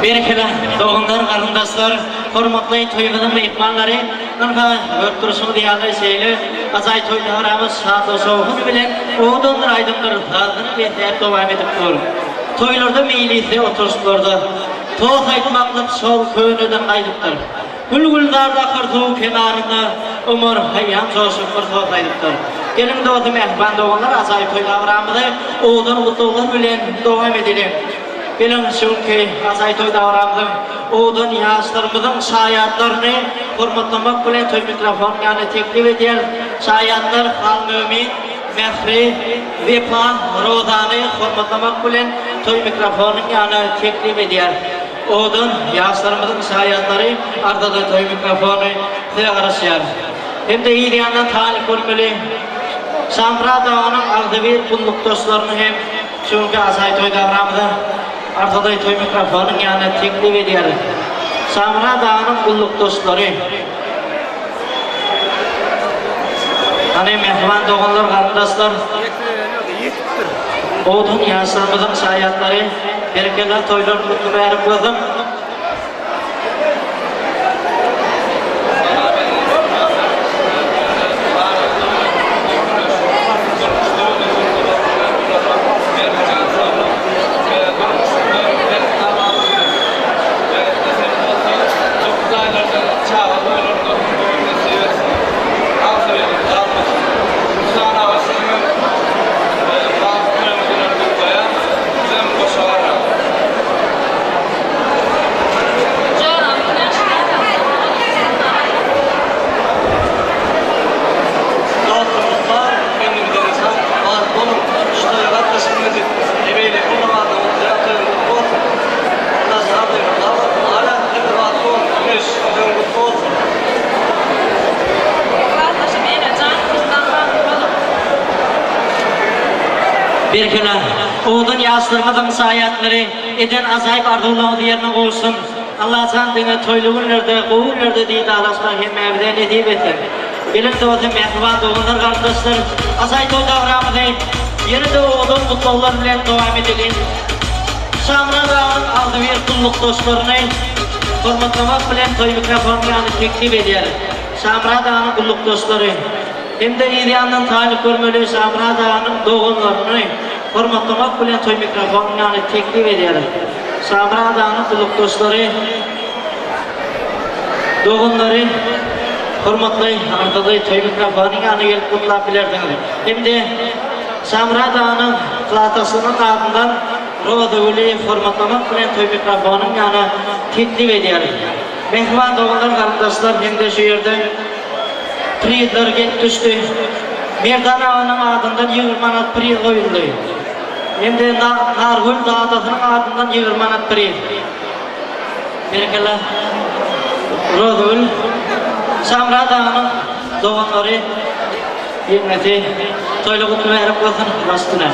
Berkele doğumlar, qarındaşlar, hormatly toyğunun mehmanları, nurga öptürüşünü diyalay şeyli, azay toylarımız şato soğuğunu bilen, oğudun aydınlar tadını behter devam edip durur. Toylarda meylisi oturuşlarda, toğ aytmaklık sol köyünüden aydıptır. Gülgüldarda kırtığı kenarında, umur hayyan coşup kırtığı aydıptır. Gelin doğdu mehman doğumlar, azay toylarımızı, oğudun kutluğunu bilen devam edelim. Bilin çünkü azay toy davramızın oğudun yaşlarımızın şayatlarını hormatlamak bilen toy mikrofon yani teklif ediyen şayatlar hal mümin, mehri, vefa, rozanı hormatlamak bilen toy mikrofon yani teklif ediyen oğudun yaşlarımızın şayatları ardada toy mikrofonu size karışıyor. Hem de iyi diyandan talip olmalı. Samra Dağı'nın Ağdavir kulluk dostlarını hem çünkü azay toy davramızın Artaday toy mikrofonun yanına teklif ediyor. Samra Dağı'nın kulluk dostları. Hani mehman doğanlar, kardeşler. Oğudun yaşlarımızın şayatları. Berkeler toylar mutlu verip koydum. Berkele, oğudun yaşlarımızın sayatları eden azayip ardullağı diyerine olsun. Allah sandığına toyluğunlarda, qoğunlarda deydi alasmak hem evden edip etsin. Gelin doğdu mehvan doğunlar kardeşler, azay toy davramızı yeni de oğudun mutluğlar bilen devam edelim. Samra Dağı'nın Ağdavir kulluk dostlarını hormatlamak bilen toy mikrofonu yani teklif ediyor. Samra Dağı'nın kulluk dostları. Hem de İriyan'dan talip görmeli Samra Dağı'nın doğumlarını hormatlamak bilen toy mikrofonu yani teklif ediyor. Samra Dağı'nın kulluk dostları doğumları hormatlayı artaday toy mikrofonu yani gelip kutlap bilerdiniz. Hem de Samra Dağı'nın platasının ardından Rodovuli hormatlamak bilen toy mikrofonu yani teklif ediyor. Mehman doğumlar kardeşler hem de şu yerde Prizler gelip düştü. Merdan Ağa'nın ardından 20 manat priz koyuldu. Hem de Nargül Dağı'nın ardından 20 manat priz. Berkele Rodul Samra Dağı'nın doğanları hürmeti toylu kutlu verip olsun rastına.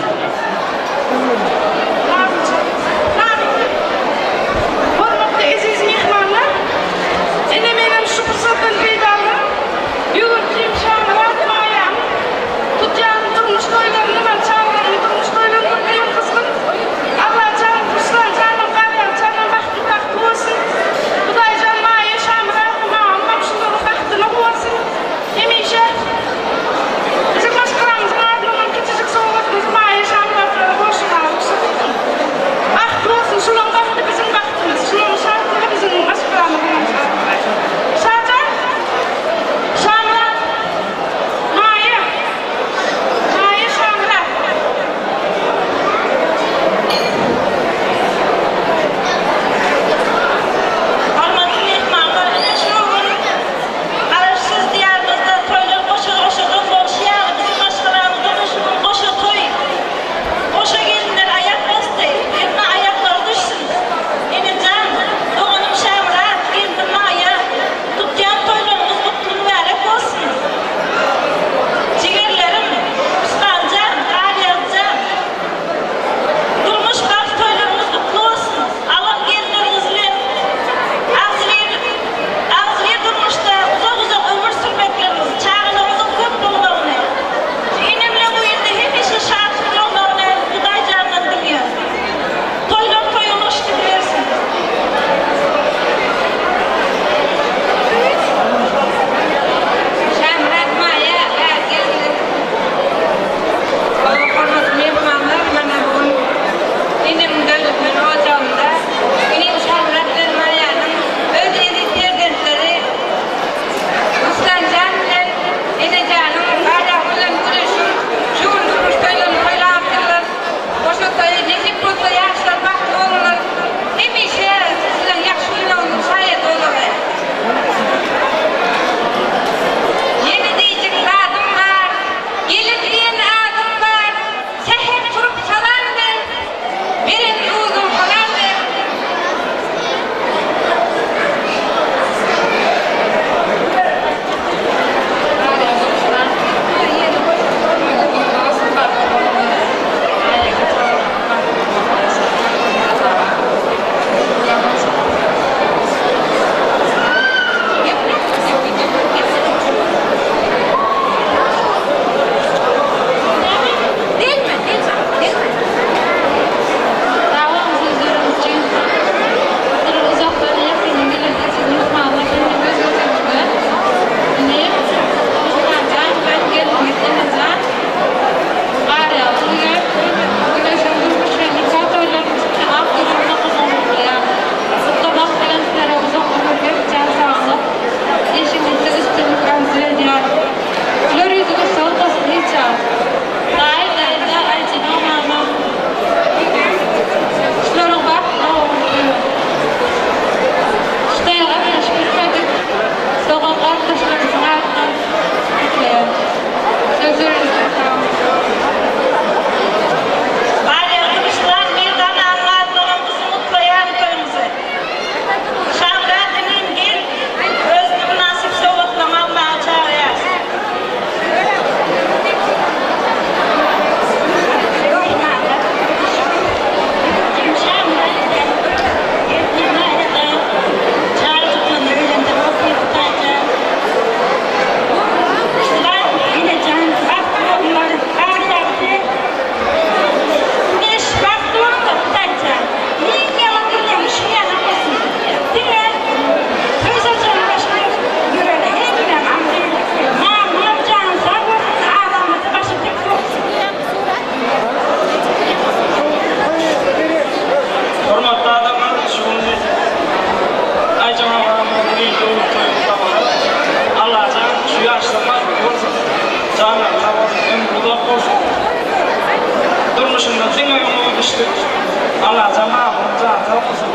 Allah zaman zaten olsun.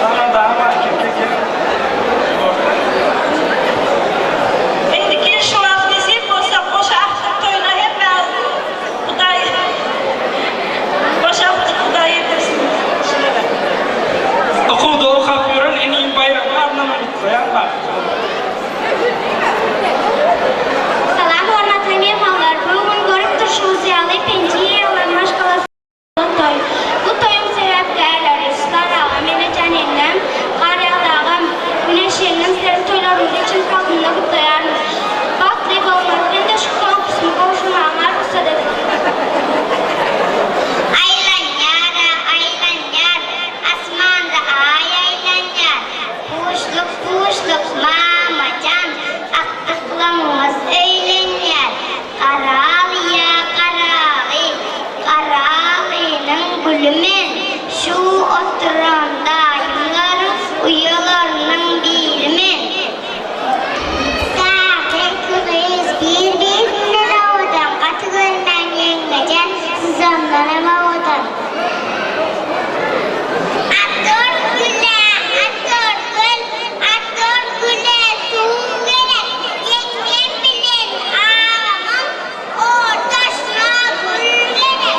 Sana daha markete gelin. Endiki şu an nasip olsa boşa toyuna hep lazım. Kuday. Boşa kuday yedirsin. Okulda okuyup gören en iyi bayramı anlamadık koyan var. Salam hormatly mehmonlar, bugun ko'rib turishingiz ya'li 5-yillik mashg'ulot to'y. Bu to'yim sababkari Ruslan og'a meni janingdan qaryog'dagi Güneş yerining serin to'ylarimiz uchun qalbimda kutlayarmiz. Baxtli bo'linglar, endi shu konkursni qo'shilmanglar ruxsat eting. Aylanjar, aylanjar, asmonda ay aylanjar. Puşluk mamacan, aqlımız eylenyer. Qarağıya qarağı, qarağının gülümen. Şu oturanda uyularının birimen. Dağın kızıyız birbirine odan. Katılırdan yengecen, siz onlara odan. Atör güle, tuğgele, yengem bilen ağamın ortasına gülgele.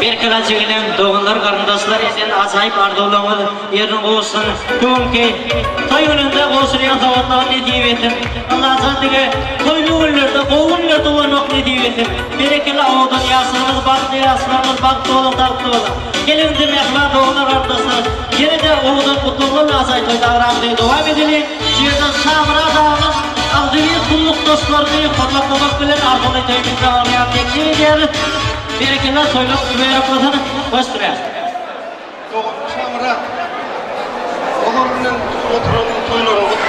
Berkelacığının doğanlar karındaşlar esen azayıp ardolamadı yerin olsun. Bugünkü toy önünde olsurayan zavatlar ne diyevetim. Allah zatıge toylu günlerde, koğun günlerde olmak ne diyevetim. Berekeli ağadan yasınımız baktı, yasınımız baktı olun, taktı olun. Gelin demekler doğanlar karındaşlar. Yine de oğudan kutluğunla azay toyda ağramdığı devam edelim. Şiirden Samra Dağı'nın Avdüliyet kulluk dostlarını hormatlamak bilen arkalı toyumuzda ağlayan teklif ediyoruz. Bereketler soylup üveyre kodanı bastırıyor. Samra, oğlunun oturanın toylarını